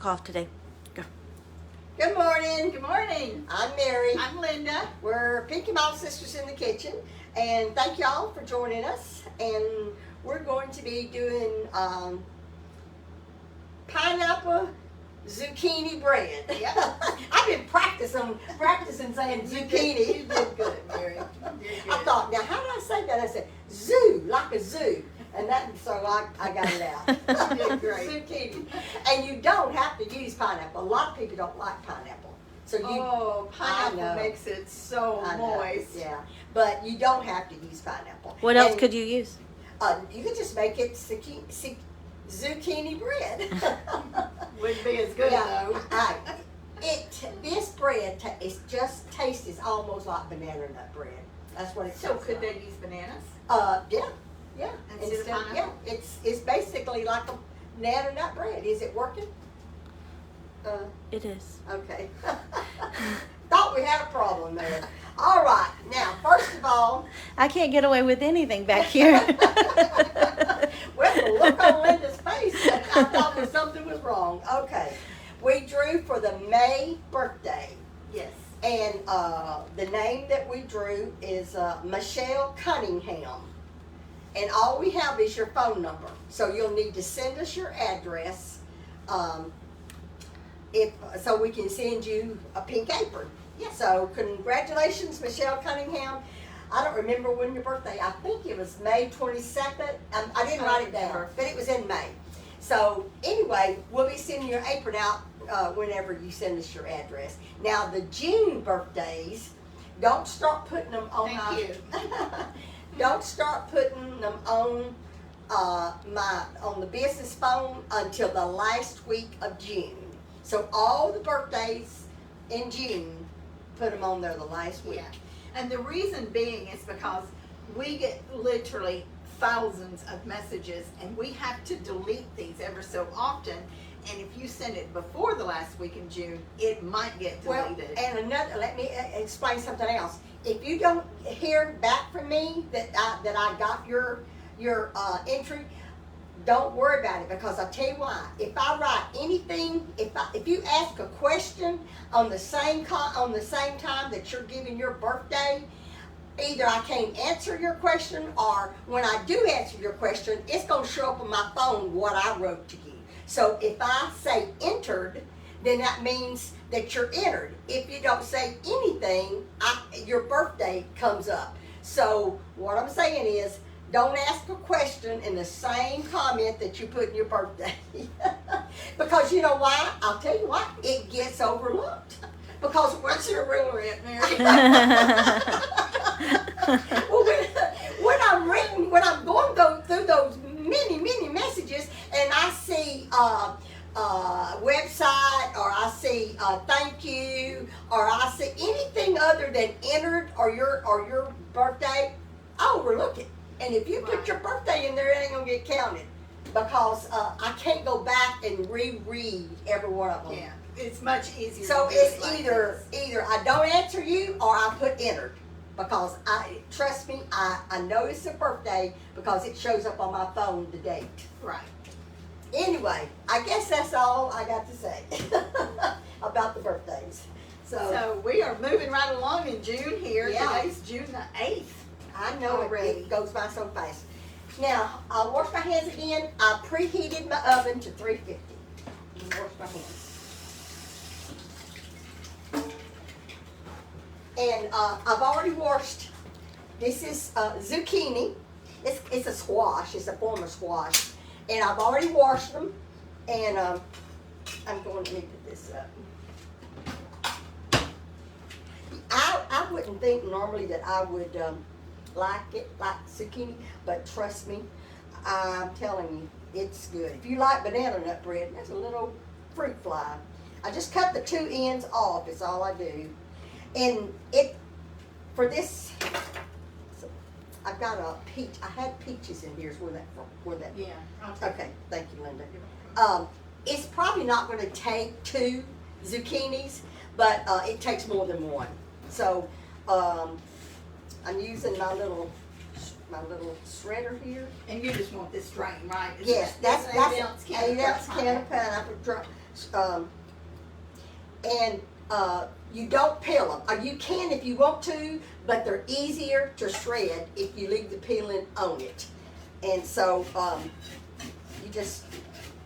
Cough today. Go. Good morning. Good morning. I'm Mary. I'm Linda. We're Pinky Mom Sisters in the Kitchen, and thank y'all for joining us. And we're going to be doing pineapple zucchini bread. Yep. I've been practicing saying zucchini. You did good, Mary. You did good. I thought, now how did I say that? I said zoo, like a zoo. And so I got it out. You did great. Zucchini. And you don't have to use pineapple. A lot of people don't like pineapple. So Pineapple makes it so moist. Yeah, but you don't have to use pineapple. What else could you use? You could just make it zucchini bread. Wouldn't be as good though. This bread tastes almost like banana nut bread. That's what it So tastes could like. they use bananas? Yeah. Instead of pineapple? Yeah, it's basically like a banana nut bread. Is it working? It is. Okay. Thought we had a problem there. All right. Now, first of all, I can't get away with anything back here. well, the look on Linda's face, I thought something was wrong. Okay. We drew for the May birthday. Yes. And the name that we drew is Michelle Cunningham. And all we have is your phone number. So you'll need to send us your address so we can send you a pink apron. Yes. So congratulations, Michelle Cunningham. I don't remember when your birthday. I think it was May 22nd. I didn't write it down, but it was in May. So anyway, we'll be sending your apron out whenever you send us your address. Now the June birthdays, don't start putting them on. Thank you. Don't start putting them on on the business phone until the last week of June. So all the birthdays in June, put them on there the last week. Yeah. And the reason being is because we get literally thousands of messages and we have to delete these ever so often. And if you send it before the last week in June, it might get deleted. Well, and let me explain something else. If you don't hear back from me that I got your entry, don't worry about it, because I'll tell you why. If I write anything, if you ask a question on the same time that you're giving your birthday, either I can't answer your question, or when I do answer your question, it's going to show up on my phone what I wrote to you. So if I say entered, then that means that you're entered. If you don't say anything, your birthday comes up. So what I'm saying is, don't ask a question in the same comment that you put in your birthday. Because you know why? I'll tell you why. It gets overlooked. Because What's your ruler at, Mary? well, when I'm going through those many messages, and I see website, or I see thank you, or I see anything other than entered or your birthday, I overlook it. And if you put your birthday in there, it ain't gonna get counted, because I can't go back and reread every one of them. Yeah, it's much easier. So to do it's like either I don't answer you, or I put entered, because trust me, I notice a birthday because it shows up on my phone, the date. Right. Anyway, I guess that's all I got to say about the birthdays. So we are moving right along in June here. Yeah. Today's June the 8th. I know Already. it goes by so fast. Now, I'll wash my hands again. I preheated my oven to 350. Wash my hands. And I've already washed. This is zucchini. It's a squash. It's a form of squash. And I've already washed them. And I'm going to put this up. I wouldn't think normally that I would like zucchini, but trust me, I'm telling you, it's good. If you like banana nut bread, there's a little fruit fly. I just cut the two ends off, is all I do. And for this, I've got a peach. I had peaches in here. Where that? Yeah. Okay, thank you, Linda. It's probably not going to take 2 zucchinis, but it takes more than one. So I'm using my little shredder here. And you just want this drain, right? Yes, that's 8 ounce can of pineapple And you don't peel them. Or you can if you want to, but they're easier to shred if you leave the peeling on it. And so you just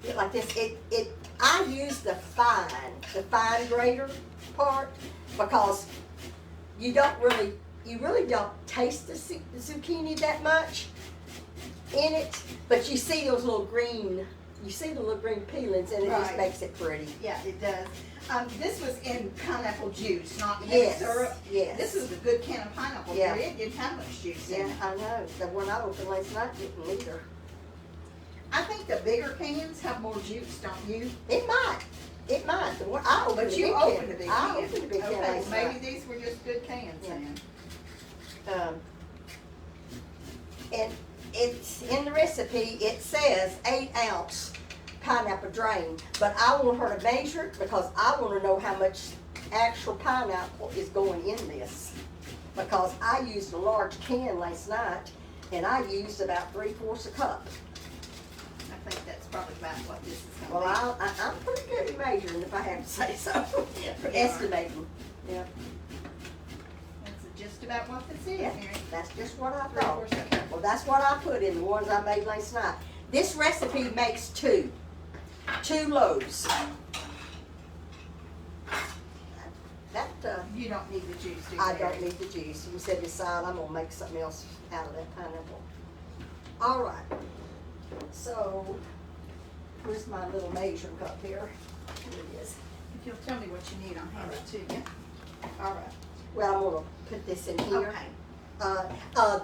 get like this. I use the fine grater part because you really don't taste the zucchini that much in it, but you see those little green, peelings, and it just Right. makes it pretty. Yeah, it does. This was in pineapple juice, not Yes, syrup. yes. This was a good can of pineapple. Yeah. It didn't have much juice in Yeah, it. I know. The one I opened last night didn't either. I think the bigger cans have more juice, don't you? It might. The one I opened. But you opened a big can. I opened a big can Okay, last maybe night. these were just good cans Yeah. then. And it's in the recipe. It says 8-ounce pineapple drain, but I want her to measure it because I want to know how much actual pineapple is going in this. Because I used a large can last night, and I used about 3/4 a cup. I think that's probably about what this is Well, going I'm pretty good at measuring, if I have to say so. Yeah, For you are. estimating. Yeah. to be. That's just about what this is, Yeah, Mary. that's just what I 3/4 thought. cup. Well, that's what I put in the ones I made last night. This recipe makes two loaves. You don't need the juice, do you? I Mary? don't need the juice. You set it aside. I'm gonna make something else out of that pineapple. All right. So, where's my little measuring cup here? Here it is. If you'll tell me what you need, I'll hand it to you. All right. Well, I'm gonna put this in here. Okay.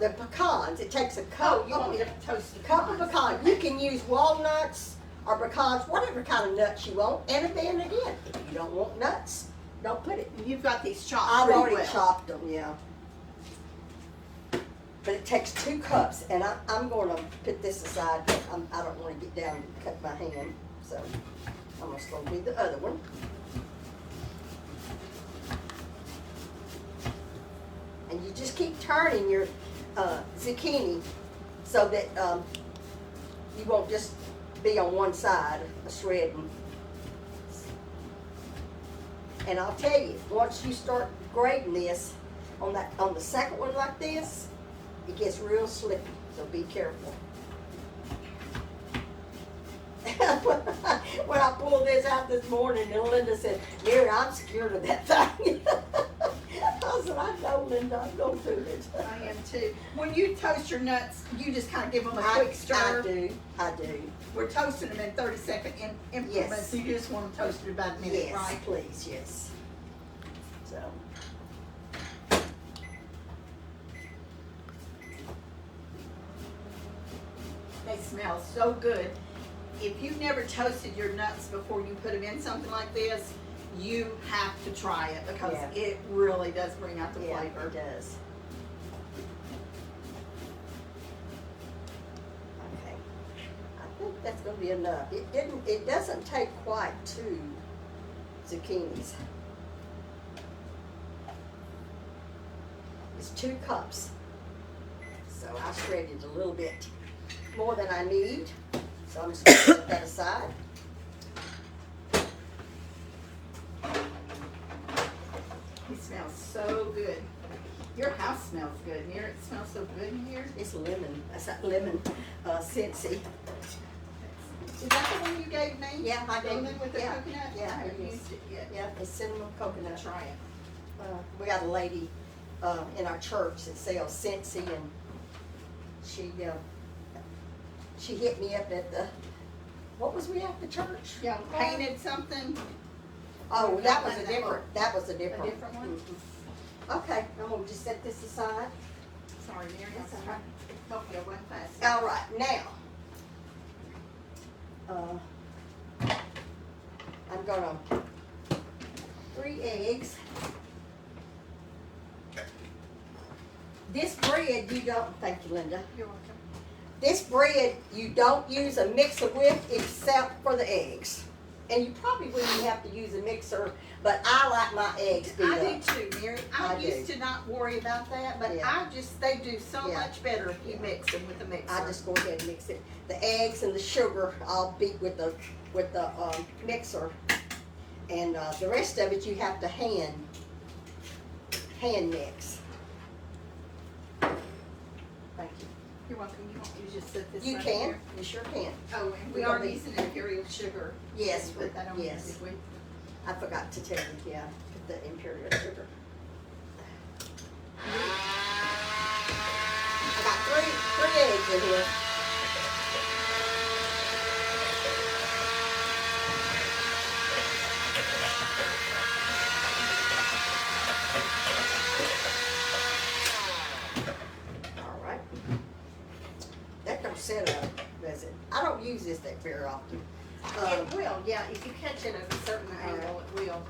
The pecans. It takes a cup. Oh, you want me to toast the Cup of pecans. You can use walnuts or pecans, whatever kind of nuts you want. And then again, if you don't want nuts, don't put it. And you've got these chopped I've pretty already well. chopped them, yeah. But it takes 2 cups, and I'm going to put this aside. I don't want to get down and cut my hand, so I'm going to slow do the other one. And you just keep turning your zucchini so that you won't just be on one side of shredding. And I'll tell you, once you start grating this on the second one like this, it gets real slippy, so be careful. When I pulled this out this morning, and Linda said, "Mary, I'm scared of that thing." I said, "I know, Linda, I'm gonna do it." I am too. When you toast your nuts, you just kind of give them a I quick stir. I do. We're toasting them in 30-second increments, Yes. so you just want them toasted about a minute, Yes, right? please, yes. So. They smell so good. If you've never toasted your nuts before you put them in something like this, you have to try it because Yeah. it really does bring out the Yeah, flavor. it does. Okay, I think that's gonna be enough. It doesn't take quite 2 zucchinis. It's 2 cups. So I shredded a little bit more than I need. So I'm just gonna put that aside. It smells so good. Your house smells good. Mary, it smells so good in here. It's lemon. That's that lemon Scentsy. Is that the one you gave me? Yeah, I gave Lemon with the yeah, coconut? yeah, I haven't it is. used it yet. Yeah, it's cinnamon coconut. Try it. We got a lady in our church that sells Scentsy, and she hit me up at the, what was we at the church? Yeah, painted something. Oh, that was a That different, that was a A different. different one? Mhm. Okay, I'm gonna just set this aside. Sorry, Mary, That's I'm all trying to help you one fast. All right, now, I'm gonna, 3 eggs. This bread, you don't, thank you, Linda. You're welcome. This bread, you don't use a mixer with except for the eggs. And you probably wouldn't have to use a mixer, but I like my eggs beat I up. do too, Mary. I I used do. to not worry about that, but Yeah. they do so Yeah. much better if you Yeah. mix them with a mixer. I just go ahead and mix it. The eggs and the sugar, I'll beat with a with the mixer, and the rest of it you have to hand mix. Thank you. You're welcome. You want me to just set this You right can. here? You sure can. Oh, and we We're are gonna be- using imperial sugar. Yes, Did we put that on? yes. Did we? I forgot to tell you. Yeah, put the imperial sugar. I got three eggs in here. All right. That don't set up, does it? I don't use this that very often. It will, yeah. If you catch it at a certain angle, it will.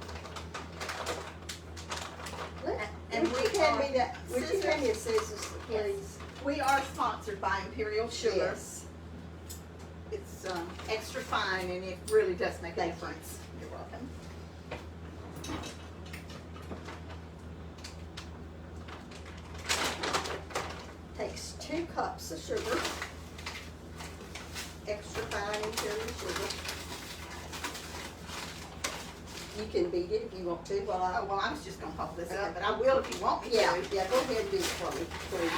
And would you hand me that? Would you hand me a scissors, please? We are sponsored by Imperial Sugar. Yes. It's extra fine, and it really does make a Thank you. difference. You're welcome. Takes 2 cups of sugar. Extra fine imperial sugar. You can beat it if you want to while I. Oh, well, I was just gonna pop this up, but I will if you want me to. Yeah, go ahead and do it for me, please.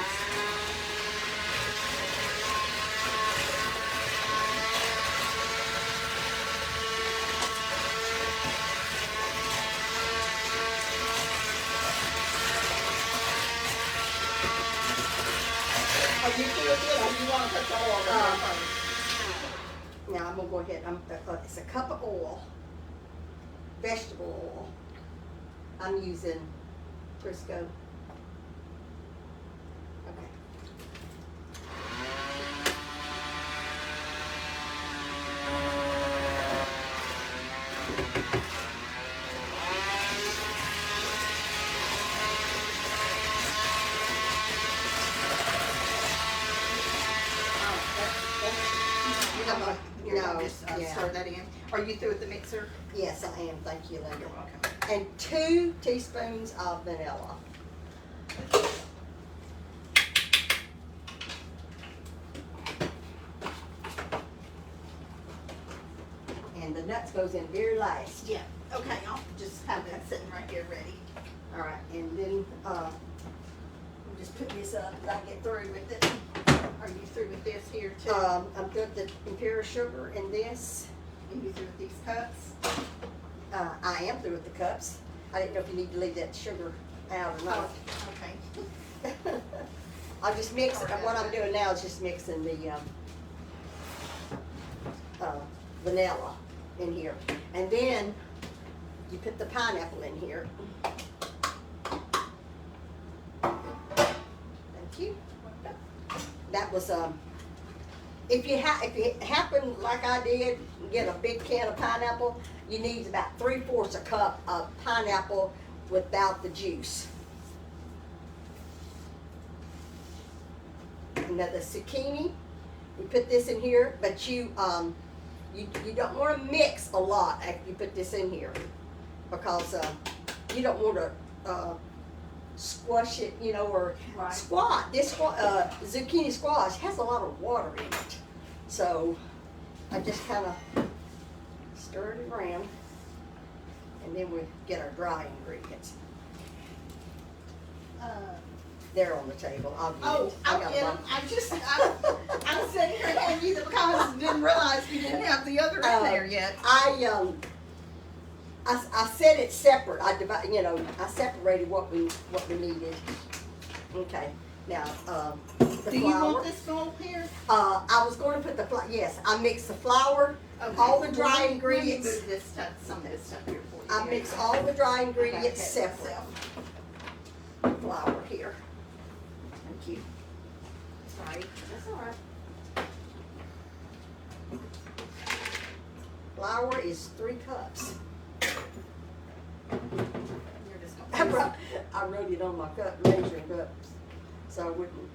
Are you through with it, or you wanna put the oil in there first? Now I'm gonna go ahead. It's a cup of oil, vegetable oil. I'm using Crisco. Okay. You're gonna No, just yeah. stir that in. Are you through with the mixer? Yes, I am. Thank you, Linda. You're welcome. And 2 teaspoons of vanilla. And the nuts goes in very last. Yeah, okay, I'll just have that sitting right here ready. All right, and then we'll just put this up as I get through with it. Are you through with this here too? I'm through with the imperial sugar in this. And you through with these cups? I am through with the cups. I didn't know if you need to leave that sugar out or not. Oh, okay. I'll just mix it. What I'm doing now is just mixing the vanilla in here. And then you put the pineapple in here. Thank you. That was if you happen like I did, get a big can of pineapple, you need about 3/4 a cup of pineapple without the juice. Now the zucchini, you put this in here, but you don't want to mix a lot after you put this in here, because you don't want to squash it, or Right. squat. This zucchini squash has a lot of water in it, so I just kind of stir it around, and then we get our dry ingredients. They're on the table. I'll get Oh, it. I'll got get them. them. I was sitting here handing you the because didn't realize we didn't have the other in there yet. I said it separate. I separated what we needed. Okay. Now the Do you flour. want this bowl here? I was going to put the flour. Yes, I mixed the flour, all the dry Let me ingredients. move this stuff, some of this stuff here for you. I Here mixed you go. all the dry Okay, ingredients okay, separate. myself. Flour here. Thank you. Sorry, that's all right. Flour is 3 cups. You're just gonna I wrote it on my measuring cup, so I wouldn't.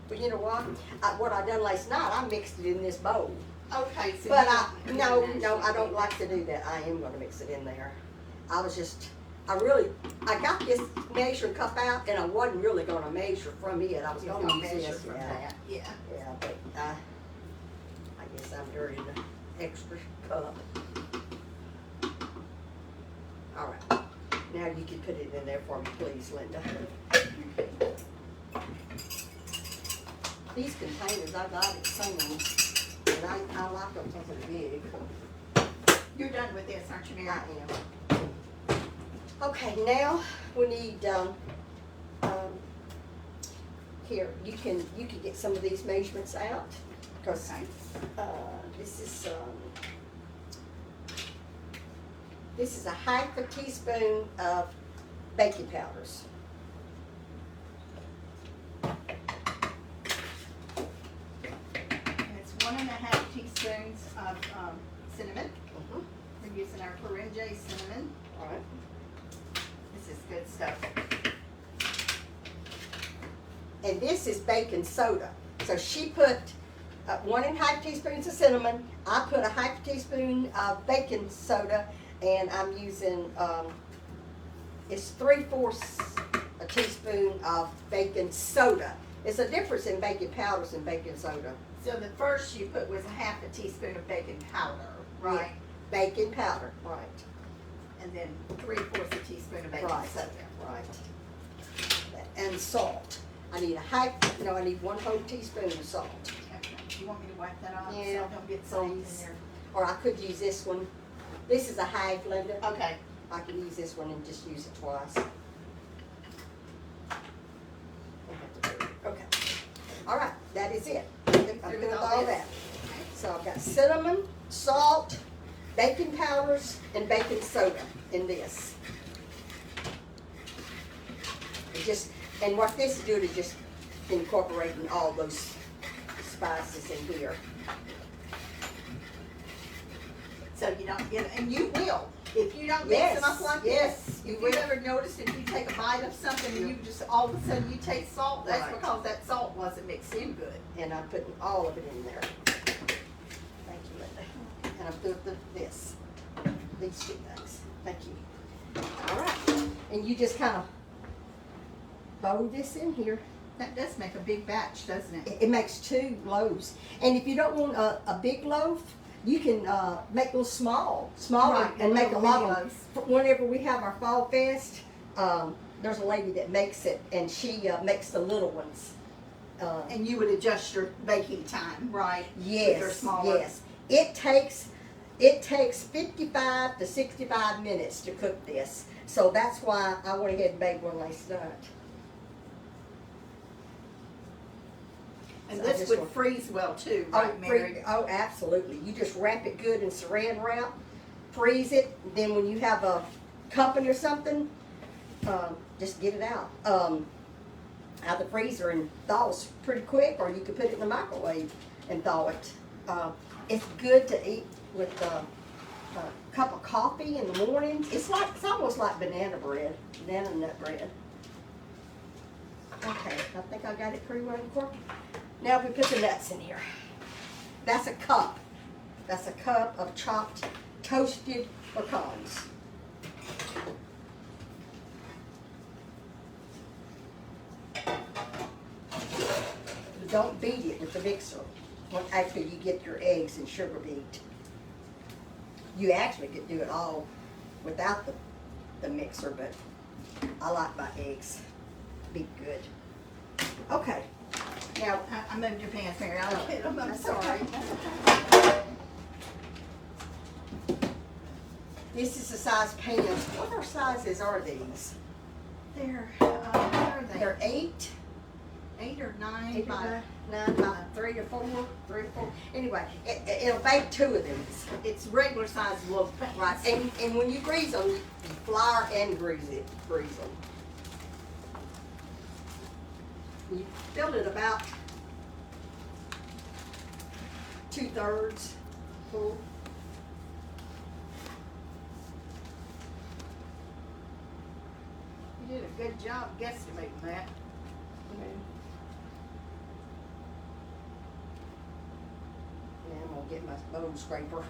But you know what I done last night, I mixed it in this bowl. Okay, so But you don't- no, I don't like to do that. I am gonna mix it in there. I was just I got this measuring cup out, and I wasn't really gonna measure from it. I was You're gonna gonna use measure this. from Yeah. that, yeah. Yeah, but I guess I'm dirty the extra cup. All right, now you can put it in there for me, please, Linda. These containers, I got at Sam's, and I like them because they're big. You're done with this, aren't you, I Mary? am. Okay, now we need, here, you can get some of these measurements out, because, this is a half a teaspoon of baking powders. And it's 1.5 teaspoons of cinnamon. We're using our Peringe cinnamon. All right. This is good stuff. And this is baking soda. So she put 1.5 teaspoons of cinnamon. I put a half teaspoon of baking soda, and I'm using it's 3/4 a teaspoon of baking soda. It's a difference in baking powders and baking soda. So the first you put was 1/2 teaspoon of baking powder, right? Baking powder, right. And then 3/4 a teaspoon of baking Right. soda. Right. And salt. I need I need 1 whole teaspoon of salt. Okay. Do you want me to wipe that off so Yeah, I don't get salt in please. there? Or I could use this one. This is a half, Linda. Okay. I can use this one and just use it twice. Okay. All right, that is it. I'm Through good with all all this? that. So I've got cinnamon, salt, baking powders, and baking soda in this. And what this is doing is just incorporating all those spices in here. So you don't get, and you will. If you don't mix Yes, them up like yes, this, you if will. you've ever noticed if you take a bite of something and you just all of a sudden you taste salt, that's Right. because that salt wasn't mixed in good. And I'm putting all of it in there. Thank you, Linda. And I'm doing this, these 2 things. Thank you. All right, and you just kind of bow this in here. That does make a big batch, doesn't it? It makes 2 loaves. And if you don't want a big loaf, you can make those smaller, Right, and make a little lot mini of them. Whenever we have our fall fest, there's a lady that makes it, and she makes the little ones. And you would adjust your baking time, right? Yes, They're smaller. yes. It takes 55 to 65 minutes to cook this. So that's why I went ahead and baked one last night. And So I this just would want- freeze well too, right, Mary? Oh, absolutely. You just wrap it good in saran wrap, freeze it. Then when you have a company or something, just get it out of the freezer and thaws pretty quick. Or you could put it in the microwave and thaw it. It's good to eat with a cup of coffee in the morning. It's almost like banana nut bread. Okay, I think I got it pretty well incorporated. Now we put the nuts in here. That's a cup. That's a cup of chopped toasted pecans. Don't beat it with the mixer after you get your eggs and sugar beat. You actually could do it all without the mixer, but I like my eggs beat good. Okay. Now, I moved your pants, Mary. I'll get them. I'm That's sorry. okay. This is the size pans. What sizes are these? They're, what are they? They're 8 8 or 9 or by, 9 by 3 or 4, 3 or 4. Anyway, it'll bake 2 of these. it's regular size loaf pans. Right, and when you grease them, you flour and grease them. You fill it about 2/3 full. You did a good job guesstimating that. Now I'm gonna get my bone scraper.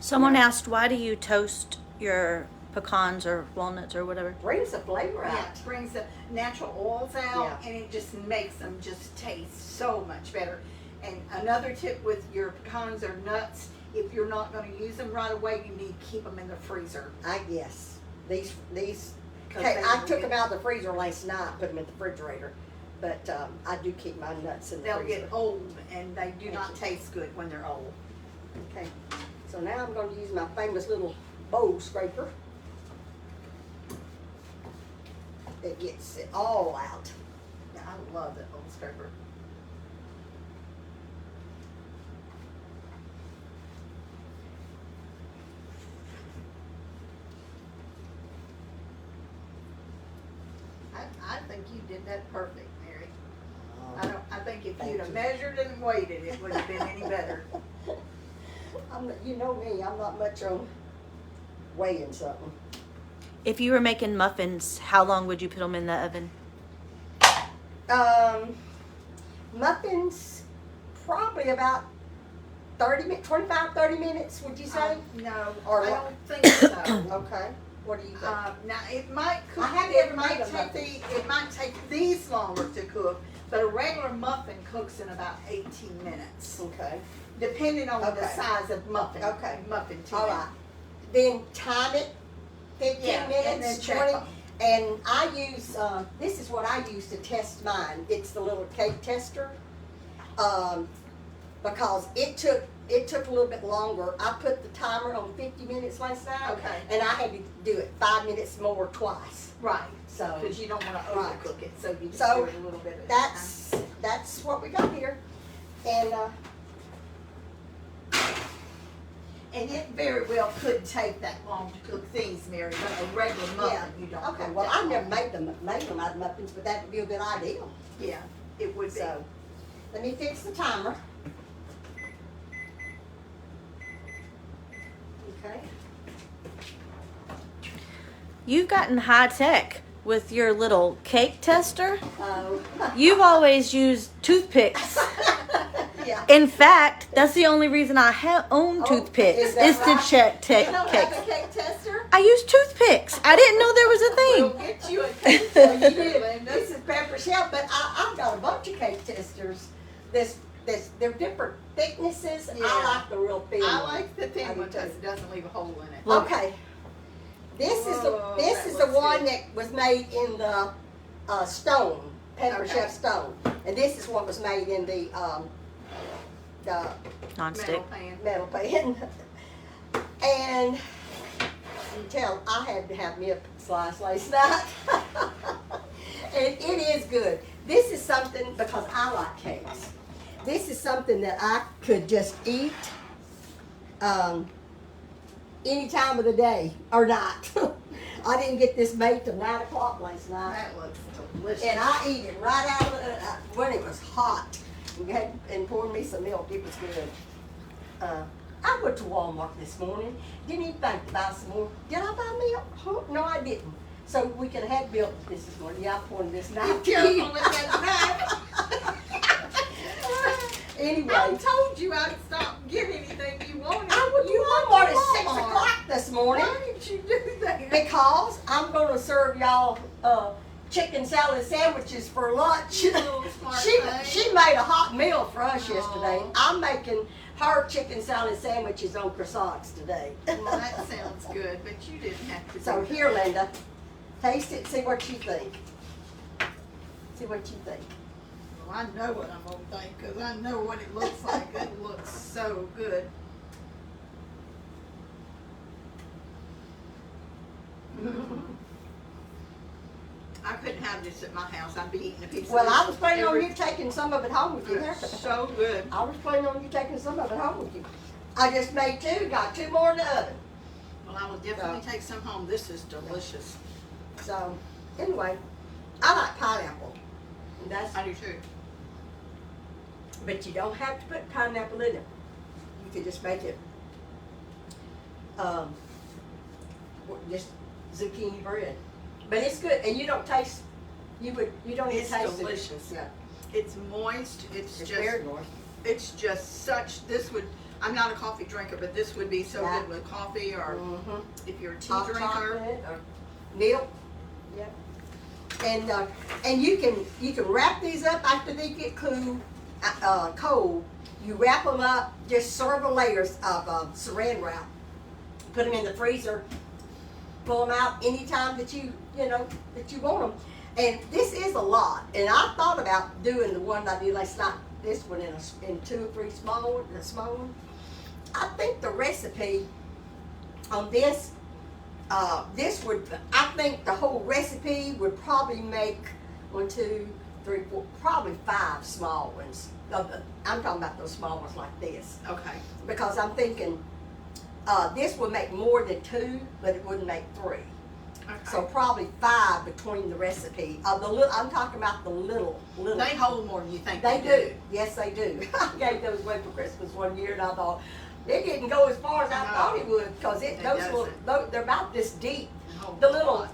Someone asked, why do you toast your pecans or walnuts or whatever. Brings the flavor Yeah, out. it brings the natural oils out, Yeah. and it just makes them just taste so much better. And another tip with your pecans or nuts, if you're not going to use them right away, you need to keep them in the freezer. I guess these. 'Cause Okay, they I will took get- them out of the freezer last night, put them in the refrigerator. But I do keep my nuts in the They'll freezer. get old, and they do not taste good when they're old. Okay, so now I'm going to use my famous little bowl scraper. It gets it all out. Yeah, I love that old scraper. I think you did that perfect, Mary. I think if Thank you'd have you. measured and weighed it would have been any better. You know me, I'm not much on weighing something. If you were making muffins, how long would you put them in the oven? Muffins, probably about 25, 30 minutes, would you say? No, Or I what? don't think so. Okay, what do you think? Now it might cook. I haven't It ever might made a muffin. it might take these longer to cook, but a regular muffin cooks in about 18 minutes, Okay, depending on the Okay. size of muffin. Okay. Muffin tin. all right. Then time it, 15 Yeah, and then minutes, check 20. them. And I use, this is what I use to test mine. It's the little cake tester. Because it took a little bit longer. I put the timer on 50 minutes last night. Okay. And I had to do it 5 minutes more twice. Right. So Because you don't want to Right. overcook it, so you just So, do it a little bit at a time. that's what we got here. And And it very well could take that long to cook these, Mary, but a regular muffin yeah. you don't Okay. cook Well, that I've never long. made them out of muffins, but that would be a good idea. Yeah, it would be. So, let me fix the timer. Okay. You've gotten high tech with your little cake tester. Oh. You've always used toothpicks. Yeah. In fact, that's the only reason I own Oh, toothpicks is that is right? to check You don't have cakes. a cake tester? I use toothpicks. I didn't know there was a We'll thing. get you a cake Well, you tester, do. Linda. This is pepper shell, but I've got a bunch of cake testers. They're different thicknesses. Yeah. I like the real thin I one. like the I thin do one because too. it doesn't leave a hole in it. Well- Okay. This Whoa, is that the looks one good. that was made in the stone, pepper Okay. chef stone, and this is what was made in the Non-stick. Metal pan. metal pan. And you tell I had to have me a slice last night. And it is good. This is something, because I like cakes, this is something that I could just eat any time of the day or night. I didn't get this made till 9 o'clock last night. That looks delicious. And I eat it right out of the, when it was hot. And poured me some milk. It was good. I went to Walmart this morning. Didn't even think to buy some more. Did I buy milk? Huh? No, I didn't. So we could have had milk this morning. Yeah, I poured this knife. Careful with that knife. Anyway, I told you I'd stop getting anything you wanted. I went to You Walmart went to at 6 Walmart. o'clock this morning Why did you do that? because I'm going to serve y'all chicken salad sandwiches for lunch. You little smart She thing. made a hot meal for us Aw. yesterday. I'm making her chicken salad sandwiches on croissants today. Well, that sounds good, but you didn't have to. So do here, Linda, taste it, see what you think. See what you think. Well, I know what I'm gonna think because I know what it looks like. It looks so good. I couldn't have this at my house. I'd be eating a piece Well, of I this was planning on every- you taking some of it home with you. It's so good. I was planning on you taking some of it home with you. I just made 2, got 2 more in the oven. Well, I will definitely take some home. This is delicious. So, anyway, I like pineapple. And that's, I do too. but you don't have to put pineapple in it. You could just make it, just zucchini bread. But it's good, and you don't taste. You don't even It's taste delicious. it. Yeah, It's moist. It's it's just. very moist. It's just such. This would I'm not a coffee drinker, but this would be so Yeah. good with coffee, or if you're a tea Hot drinker. chocolate or milk. Yep. And you can wrap these up after they get cold. You wrap them up. Just several layers of saran wrap. Put them in the freezer. Pull them out anytime that you want them. And this is a lot. And I thought about doing the one I did last night. This one in 2 or 3 small one. I think the recipe on this I think the whole recipe would probably make 1, 2, 3, 4, probably 5 small ones. I'm talking about those small ones like this. Okay. Because I'm thinking this would make more than 2, but it wouldn't make 3. Okay. So probably 5 between the recipe. I'm talking about the little. They hold more than you think They do. Yes, they do. I gave those away for Christmas one year, and I thought it didn't go as far as I thought it would, because they're about this deep. Oh, The little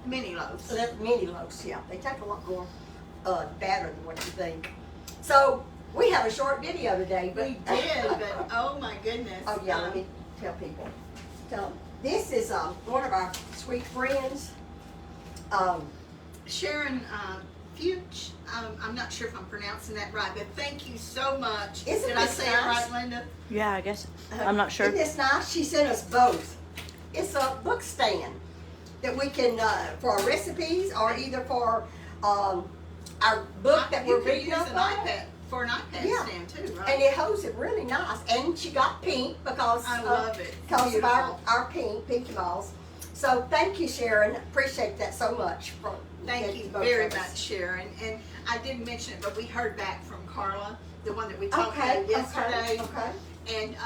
mini loaves. mini loaves. Yeah, they take a lot more batter than what you think. So we have a short video today, but We did, but oh my goodness. oh yeah, let me tell people. This is one of our sweet friends. Sharon Fuchs. I'm not sure if I'm pronouncing that right, but thank you so much. Isn't Did I this say nice? it right, Linda? Yeah, I guess. I'm not sure. Isn't this nice? She sent us both. It's a book stand that we can for our recipes, or either for our book that we're You could reading use up an on. iPad for an iPad Yeah. stand too, right? And it holds it really nice. And she got pink because I love it. because of Beautiful. our pinky balls. So thank you, Sharon. Appreciate that so much. Thank you both very of us. much, Sharon. And I didn't mention it, but we heard back from Carla, the one that we talked Okay. about yesterday. Okay. And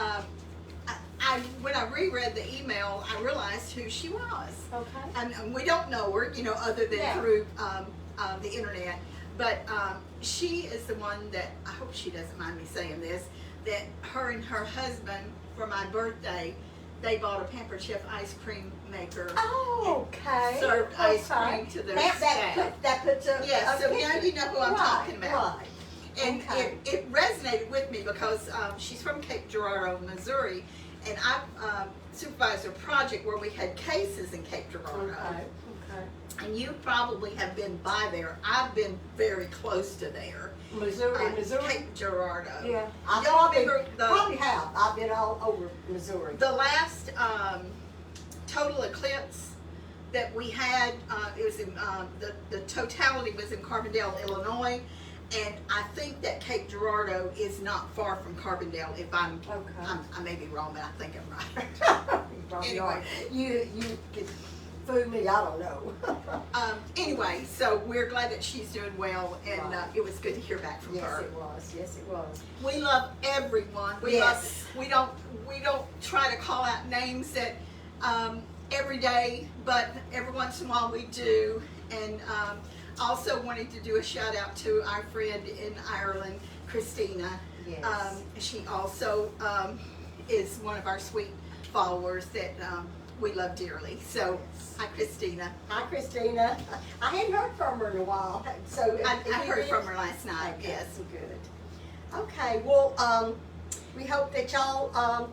when I reread the email, I realized who she was. Okay. And we don't know her, other than Yeah. through the internet. But she is the one that, I hope she doesn't mind me saying this, that her and her husband, for my birthday, they bought a Pampered Chef ice cream maker. Oh, okay. Served Okay. ice cream to their that staff. That puts a Yeah, so picture. now you know who I'm talking about. Right. And Okay. it resonated with me because she's from Cape Girardeau, Missouri, and I supervised a project where we had cases in Cape Girardeau. Okay. And you probably have been by there. I've been very close to there. Missouri. Cape Girardeau. Yeah. I Y'all probably, remember probably have. I've been all over Missouri. the last total eclipse that we had? It was in the totality was in Carbondale, Illinois, and I think that Cape Girardeau is not far from Carbondale. If I may be wrong, but I think I'm right. Anyway. You could fool me. I don't know. Anyway, so we're glad that she's doing well, and Right. it was good to hear back from Yes, her. it was. Yes, it was. We love everyone. Yes. We don't try to call out names that every day, but every once in a while we do. And also wanted to do a shout out to our friend in Ireland, Christina. Yes. She also is one of our sweet followers that we love dearly. So, hi Christina. Hi, Christina. I hadn't heard from her in a while. So I heard from her last night. Okay, Yes. good. Okay, well, we hope that y'all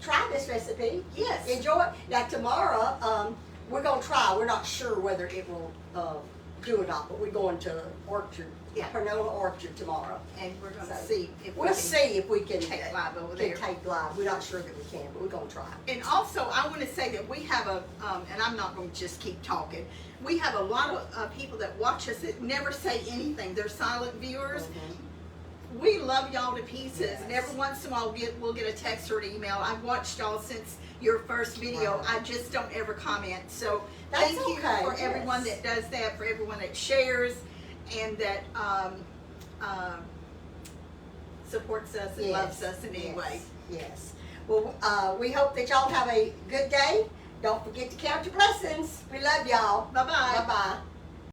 try this recipe. Yes. Enjoy it. Now tomorrow, we're gonna try. We're not sure whether it will do or not, but we're going to Orchard, Panola Orchard tomorrow. And we're going to So, see if We'll see if we can take live over can there. take live. We're not sure that we can, but we're gonna try. And also, I want to say that we have a, and I'm not going to just keep talking, we have a lot of people that watch us that never say anything. They're silent viewers. We love y'all to pieces, and every once in a while we'll get a text or an email. I've watched y'all since your first video. I just don't ever comment. So That's thank you okay, for everyone yes. that does that, for everyone that shares, and that supports us and loves us in any way. Yes. Well, we hope that y'all have a good day. Don't forget to count your blessings. We love y'all. Bye-bye. Bye-bye.